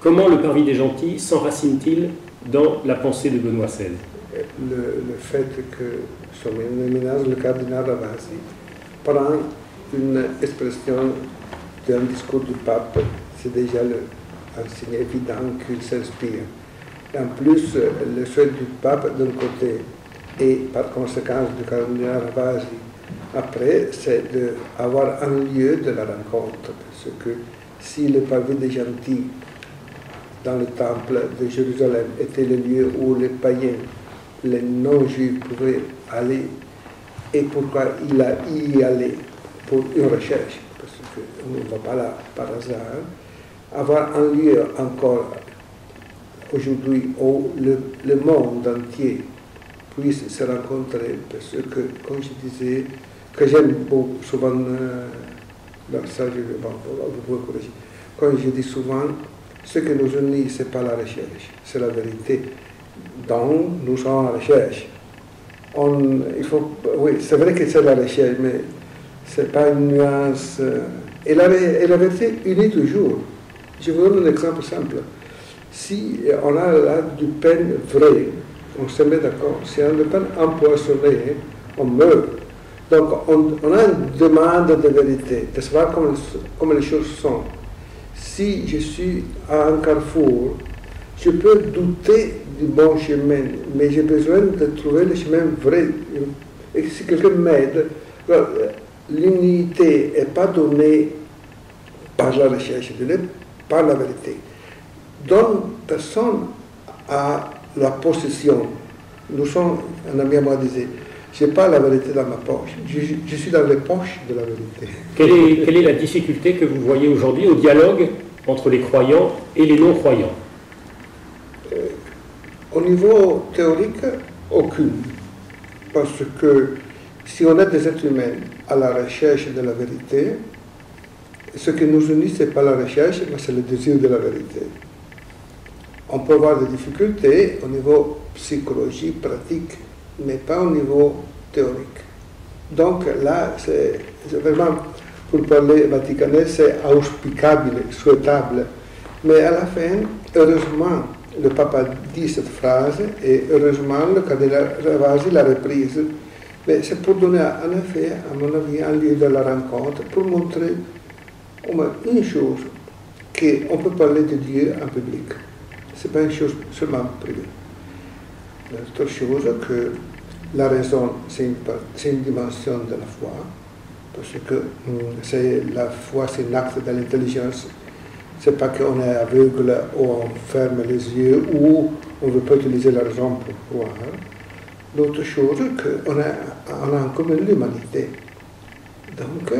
Comment le Parvis des Gentils s'enracine-t-il dans la pensée de Benoît XVI? Le fait que son éminence, le cardinal Ravasi, prend une expression d'un discours du pape, c'est déjà un signe évident qu'il s'inspire. En plus, le souhait du pape d'un côté et par conséquent du cardinal Ravasi après, c'est d'avoir un lieu de la rencontre. Parce que si le Parvis des Gentils dans le temple de Jérusalem était le lieu où les païens, les non-juifs pouvaient aller, et pourquoi il a y allé pour une recherche, parce qu'on ne va pas là par hasard, avoir un lieu encore aujourd'hui où le monde entier puisse se rencontrer, parce que, comme je disais, que j'aime beaucoup, souvent, ça, vous pouvez corriger, comme je dis souvent, ce qui nous unit, ce n'est pas la recherche, c'est la vérité. Donc, nous sommes en recherche. Oui, c'est vrai que c'est la recherche, mais ce n'est pas une nuance. Et la vérité unit toujours. Je vous donne un exemple simple. Si on a là du pain vrai, on se met d'accord. Si on a du pain empoisonné, on meurt. Donc, on a une demande de vérité, de savoir comment les choses sont. Si je suis à un carrefour, je peux douter du bon chemin, mais j'ai besoin de trouver le chemin vrai. Et si quelqu'un m'aide, l'unité n'est pas donnée par la recherche, elle par la vérité. Donc, personne a la possession. Nous sommes, un ami à moi disait, je n'ai pas la vérité dans ma poche, je suis dans les poches de la vérité. Quelle est la difficulté que vous voyez aujourd'hui au dialogue entre les croyants et les non-croyants? Au niveau théorique, aucune. Parce que si on est des êtres humains à la recherche de la vérité, ce qui nous unit, ce n'est pas la recherche, mais c'est le désir de la vérité. On peut avoir des difficultés au niveau psychologique, pratique, mais pas au niveau théorique. Donc là, c'est vraiment, pour parler vaticanais, c'est auspicable, souhaitable. Mais à la fin, heureusement, le pape a dit cette phrase et heureusement, le cardinal Ravasi l'a reprise. Mais c'est pour donner en effet, à mon avis, un lieu de la rencontre, pour montrer au moins une chose, qu'on peut parler de Dieu en public. Ce n'est pas une chose seulement privée. L'autre chose, que la raison, c'est une dimension de la foi, parce que la foi, c'est un acte de l'intelligence. Ce n'est pas qu'on est aveugle ou on ferme les yeux ou on ne veut pas utiliser la raison pour croire. L'autre chose, qu'on a en commun l'humanité. Donc,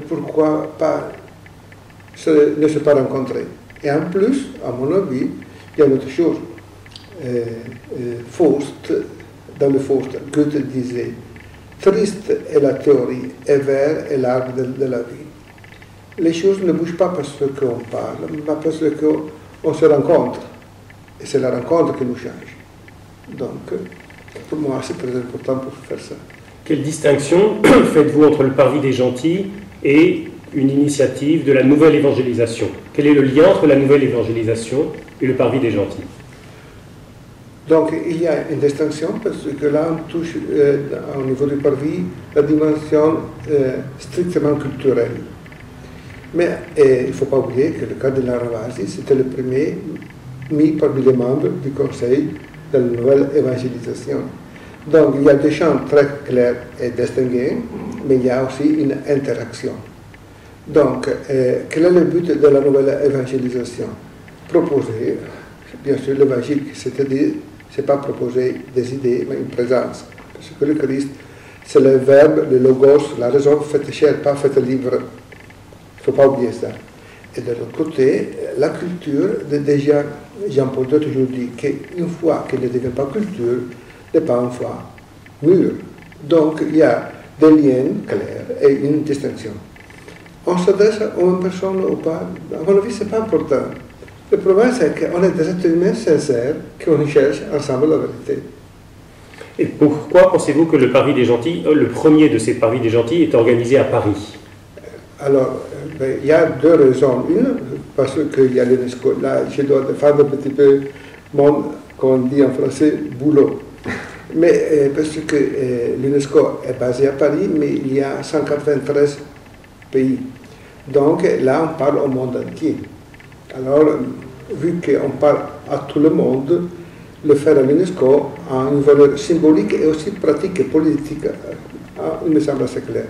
pourquoi pas ne se pas rencontrer? Et en plus, à mon avis, il y a une autre chose. Faust, dans le Faust, Goethe disait, triste est la théorie, et vert est l'arbre de la vie. Les choses ne bougent pas parce qu'on parle, mais parce qu'on se rencontre. Et c'est la rencontre qui nous change. Donc, pour moi, c'est très important pour faire ça. Quelle distinction faites-vous entre le Parvis des Gentils et une initiative de la nouvelle évangélisation? Quel est le lien entre la nouvelle évangélisation et le Parvis des Gentils? Donc, il y a une distinction parce que là, on touche au niveau du Parvis la dimension strictement culturelle. Mais il ne faut pas oublier que le cardinal Ravasi, c'était le premier mis parmi les membres du Conseil de la nouvelle évangélisation. Donc, il y a des champs très clairs et distingués, mais il y a aussi une interaction. Donc, quel est le but de la nouvelle évangélisation? Proposer, bien sûr, l'évangile, c'est-à-dire, ce n'est pas proposer des idées, mais une présence. Parce que le Christ, c'est le verbe, le logos, la raison faite chair, pas faite libre. Il ne faut pas oublier ça. Et de l'autre côté, la culture, déjà, Jean-Paul II a toujours dit qu'une foi qui ne devient pas culture, n'est pas une foi mûre. Donc, il y a des liens clairs et une distinction. On s'adresse aux mêmes personnes ou pas? À mon avis, ce n'est pas important. Le problème, c'est qu'on est des êtres humains sincères qui cherchent ensemble la vérité. Et pourquoi pensez-vous que le Parvis des Gentils, le premier de ces Parvis des Gentils, est organisé à Paris? Alors, il y a deux raisons. Une, parce qu'il y a l'UNESCO. Là, je dois faire un petit peu mon, comme on dit en français, boulot. Mais parce que l'UNESCO est basée à Paris, mais il y a 193 pays. Donc là, on parle au monde entier. Alors, vu qu'on parle à tout le monde, le faire à l'UNESCO a une valeur symbolique et aussi pratique et politique, il me semble assez clair.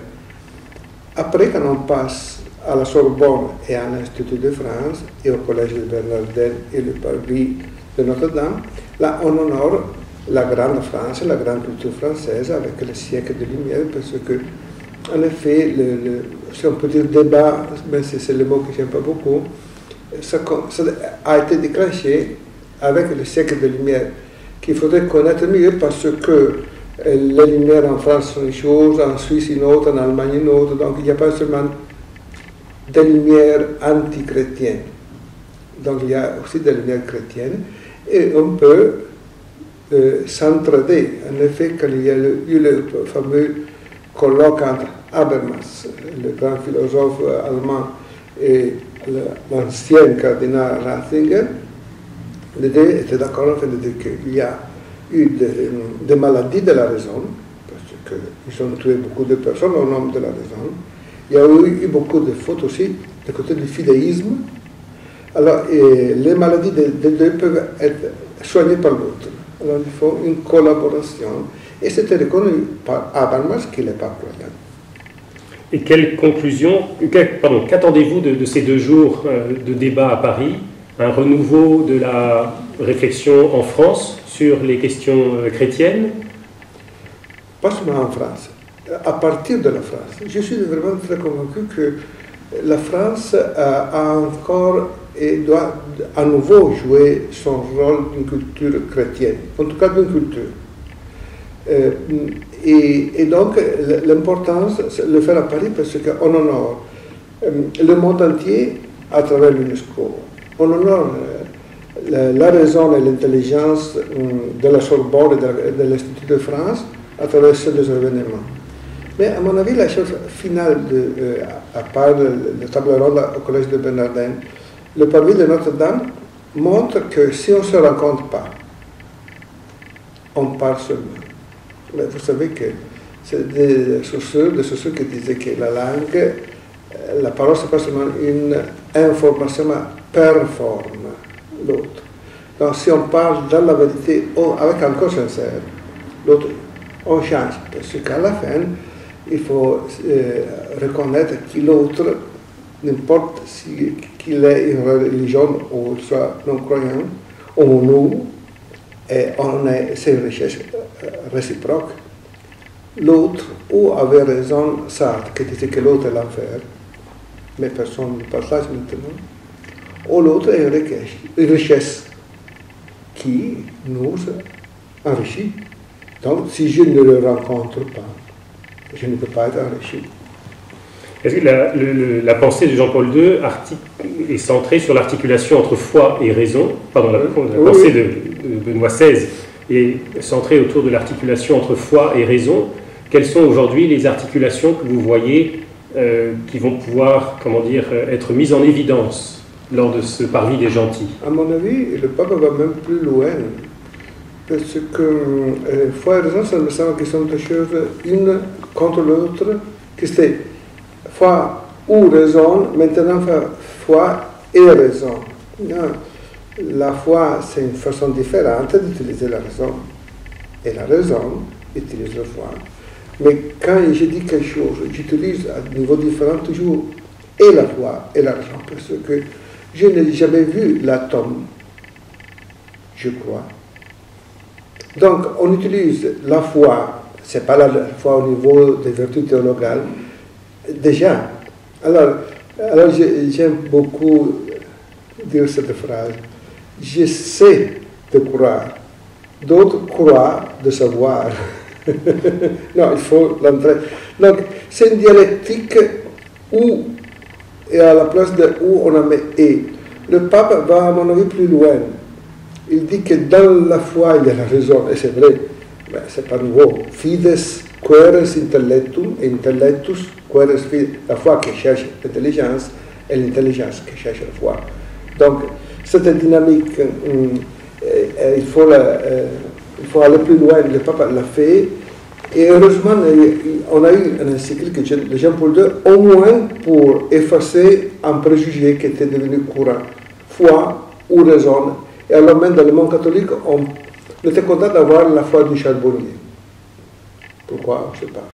Après, quand on passe à la Sorbonne et à l'Institut de France et au Collège de Bernardin et le Parvis de Notre-Dame, là, on honore la grande France, la grande culture française avec le siècle de lumière, parce que, en effet, si on peut dire débat, mais c'est le mot que j'aime pas beaucoup, ça a été déclenché avec le siècle de lumière, qu'il faudrait connaître mieux parce que les lumières en France sont une chose, en Suisse une autre, en Allemagne une autre, donc il n'y a pas seulement des lumières anti-chrétiennes, donc il y a aussi des lumières chrétiennes, et on peut s'entraider. En effet, quand il y a eu le fameux colloque entre Habermas, le grand philosophe allemand, et l'ancien cardinal Ratzinger, les deux étaient d'accord en fait de dire qu'il y a eu des maladies de la raison, parce qu'ils ont tué beaucoup de personnes au nom de la raison. Il y a eu beaucoup de fautes aussi du côté du fidéisme. Alors, les maladies des deux peuvent être soignées par l'autre. Alors, il faut une collaboration. Et c'était reconnu par Habermas qu'il n'est pas croyant. Et quelle conclusion, qu'attendez-vous de ces 2 jours de débat à Paris? Un renouveau de la réflexion en France sur les questions chrétiennes? Pas seulement en France, à partir de la France. Je suis vraiment très convaincu que la France a encore et doit à nouveau jouer son rôle d'une culture chrétienne, en tout cas d'une culture. Et donc, l'importance, c'est le faire à Paris parce qu'on honore le monde entier à travers l'UNESCO. On honore la raison et l'intelligence de la Sorbonne et de l'Institut de France à travers ces 2 événements. Mais à mon avis, la chose finale, à part le table ronde au Collège de Bernardin, le Parvis de Notre-Dame montre que si on ne se rencontre pas, on parle seulement. Mais vous savez que c'est des sociaux qui disaient que la langue, la parole, c'est pas seulement une information, mais performe l'autre. Donc si on parle dans la vérité, avec un cœur sincère, l'autre, on change. Parce qu'à la fin, il faut reconnaître que l'autre, n'importe qu'il ait une religion ou soit non-croyant, ou nous, et c'est une recherche réciproque. L'autre, ou avait raison Sartre, qui disait que l'autre est l'enfer, mais personne ne partage maintenant, ou l'autre est une richesse qui nous enrichit. Donc, si je ne le rencontre pas, je ne peux pas être enrichi. Est-ce que la pensée de Jean-Paul II est centrée sur l'articulation entre foi et raison? Pardon, la pensée de Benoît XVI est centrée autour de l'articulation entre foi et raison. Quelles sont aujourd'hui les articulations que vous voyez qui vont pouvoir, être mises en évidence lors de ce Parvis des gentils? À mon avis, le pape va même plus loin. Parce que foi et raison, ça me semble que sont deux choses, une contre l'autre, que c'est foi ou raison, maintenant foi et raison. Non. La foi, c'est une façon différente d'utiliser la raison. Et la raison utilise la foi. Mais quand je dis quelque chose, j'utilise à niveau différent toujours et la foi et la raison. Parce que je n'ai jamais vu l'atome, je crois. Donc, on utilise la foi, ce n'est pas la foi au niveau des vertus théologales, déjà. Alors j'aime beaucoup dire cette phrase. Je sais de croire, d'autres croient de savoir. Non, il faut l'entrer. Donc, c'est une dialectique où, et à la place de où, on a mis et. Le pape va, à mon avis, plus loin. Il dit que dans la foi, il y a la raison, et c'est vrai, mais c'est pas nouveau. Fides queres intellectum, et intellectus queres fides. La foi qui cherche l'intelligence, et l'intelligence qui cherche la foi. Donc, cette dynamique, il faut aller plus loin, le pape l'a fait. Et heureusement, on a eu un encyclique de Jean-Paul II, au moins pour effacer un préjugé qui était devenu courant, foi ou raison. Et alors même dans le monde catholique, on était content d'avoir la foi du charbonnier. Pourquoi? Je ne sais pas.